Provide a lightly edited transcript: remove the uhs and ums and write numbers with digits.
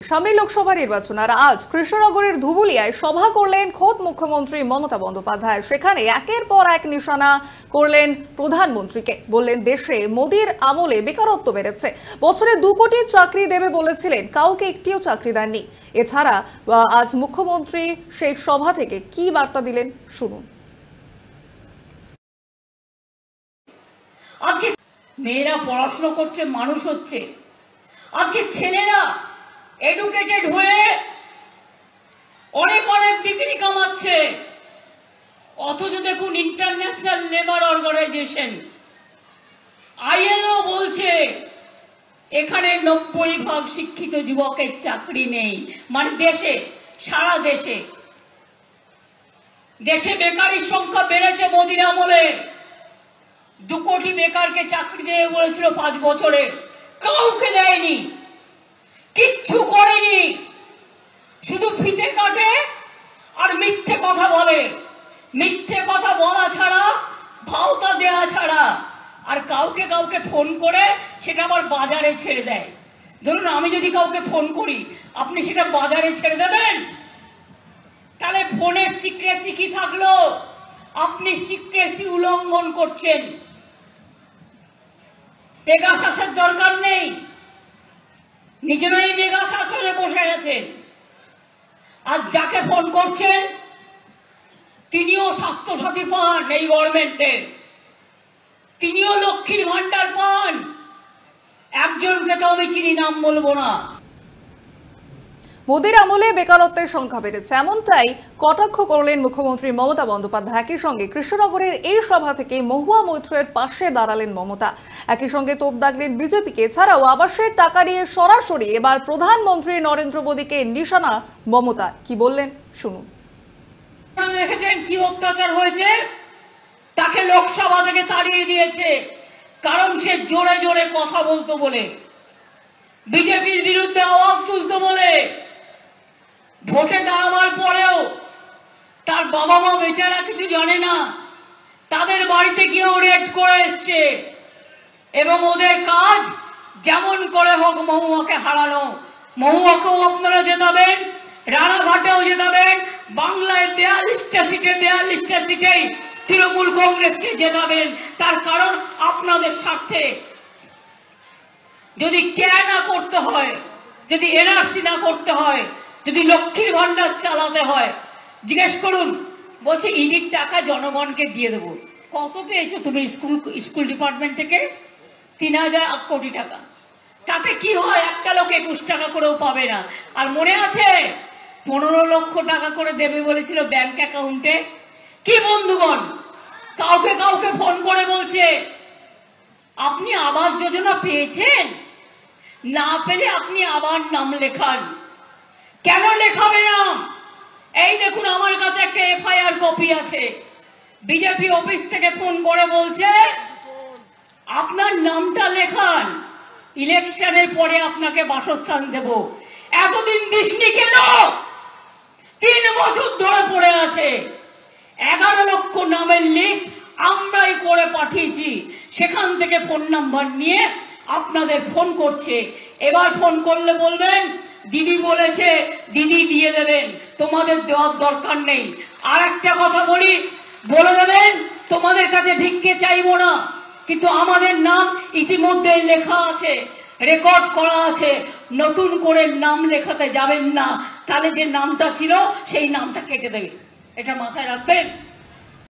সামনে লোকসভা নির্বাচন আর আজ কৃষ্ণনগরের ধুবুলিয়ায় সভা করলেন খোদ মুখ্যমন্ত্রী মমতা বন্দ্যোপাধ্যায়। সেখানে একের পর এক নিশানা করলেন প্রধানমন্ত্রীকে। বললেন দেশে মোদির আমলে বেকারত্ব বেড়েছে, বছরে 2 কোটি চাকরি দেবে বলেছিলেন, কাউকে একটিও চাকরি দেননি। এছাড়া আজ মুখ্যমন্ত্রী সেই সভা থেকে কি বার্তা দিলেন শুনুন। আজকে মেয়েরা পড়াশোনা করছে, মানুষ হচ্ছে। আজকে ছেলেরা এডুকেটেড হয়ে অনেক অনেক ডিগ্রি কামাচ্ছে, অথচ দেখুন ইন্টারন্যাশনাল লেবার অর্গানাইজেশন ILO বলছে এখানে 90% শিক্ষিত যুবকের চাকরি নেই। মানে দেশে, সারা দেশে বেকারের সংখ্যা বেড়েছে মোদির আমলে। 2 কোটি বেকারকে চাকরি দেবে বলেছিল 5 বছরে, কাউকে দেয়নি, কিচ্ছু করেনি। শুধু ফিতে কাটে আর মিথ্যে কথা বলে, মিথ্যে কথা বলা ছাড়া, ভাওতা দেওয়া ছাড়া। আর কাউকে ফোন করে সেটা আবার বাজারে ছেড়ে দেয়। ধরুন আমি যদি কাউকে ফোন করি, আপনি সেটা বাজারে ছেড়ে দেবেন? তাহলে ফোনের সিক্রেসি কি থাকলো? আপনি সিক্রেসি উল্লঙ্ঘন করছেন। পেগাসাসের দরকার নেই, নিজেরাই মেগা শাসনে বসে গেছেন। আর যাকে ফোন করছেন তিনিও স্বাস্থ্যসাথী পান এই গভর্নমেন্টের, তিনিও লক্ষ্মীর ভান্ডার পান। একজনকে তো আমি চিনি, নাম বলবো না। মোদির আমলে বেকারত্বের সংখ্যা বেড়েছে, এমনটাই কটাক্ষ করলেন মুখ্যমন্ত্রী মমতা বন্দ্যোপাধ্যায়। একই সঙ্গে কৃষ্ণনগরের এই সভা থেকে মহুয়া মৈত্রের পাশে দাঁড়ালেন মমতা। একই সঙ্গে তোপ দাগলেন বিজেপিকে। এছাড়াও আবাসের টাকা নিয়ে সরাসরি এবার প্রধানমন্ত্রী নরেন্দ্র মোদীকে নিশানা মমতা। কি বললেন শুনুন। দেখেছেন কি অত্যাচার হয়েছে? তাকে লোকসভা থেকে তাড়িয়ে দিয়েছে, কারণ সে জোরে জোরে কথা বলতো বলে, বিজেপির বিরুদ্ধে আওয়াজ তুলতো বলে। ভোটে দাঁড়াবার পরেও তার বাবা মা বেচারা কিছু জানে না, তাদের বাড়িতে গিয়েও রেড করে এসছে। এবং ওদের কাজ যেমন করে হোক মহুয়াকে হারানো। মহুয়াকেও আপনারা জেতাবেন, রানাঘাটেও জেতাবেন, বাংলায় 42টা সিটেই তৃণমূল কংগ্রেসকে জেতাবেন। তার কারণ আপনাদের স্বার্থে। যদি না করতে হয়, যদি NRC না করতে হয়, যদি লক্ষ্মীর ভান্ডার চালাতে হয়, জিজ্ঞেস করুন। বলছে ইডির টাকা জনগণকে দিয়ে দেবো। কত পেয়েছো তুমি স্কুল ডিপার্টমেন্ট থেকে? 3000 কোটি টাকা। তাতে কি হয়? একটা লোক 21 টাকা করেও পাবে না। আর মনে আছে 15 লক্ষ টাকা করে দেবে বলেছিল ব্যাংক অ্যাকাউন্টে। কি বন্ধুগণ, কাউকে ফোন করে বলছে আপনি আবাস যোজনা পেয়েছেন, না পেলে আপনি আবার নাম লেখান। কেন লেখাবে নাম? এই দেখুন আমার কাছে একটা FIR কপি আছে। বিজেপি অফিস থেকে ফোন করে বলছে আপনার নামটা লেখান, ইলেকশনের পরে আপনাকে বাসস্থান দেব। এতদিন দিসনি কেন? 3 বছর ধরে পড়ে আছে। 11 লক্ষ নামের লিস্ট আমরাই করে পাঠিয়েছি। সেখান থেকে ফোন নাম্বার নিয়ে আপনাদের ফোন করছে। এবার ফোন করলে বলবেন দিদি বলেছে, দিদি দিয়ে দেবেন, তোমাদের দেওয়ার দরকার নেই। আর একটা কথা বলে দেবেন তোমাদের কাছে ভিক্ষে চাইবো না, কিন্তু আমাদের নাম ইতিমধ্যে লেখা আছে, রেকর্ড করা আছে। নতুন করে নাম লেখাতে যাবেন না, তাহলে যে নামটা ছিল সেই নামটা কেটে দেবে। এটা মাথায় রাখবেন।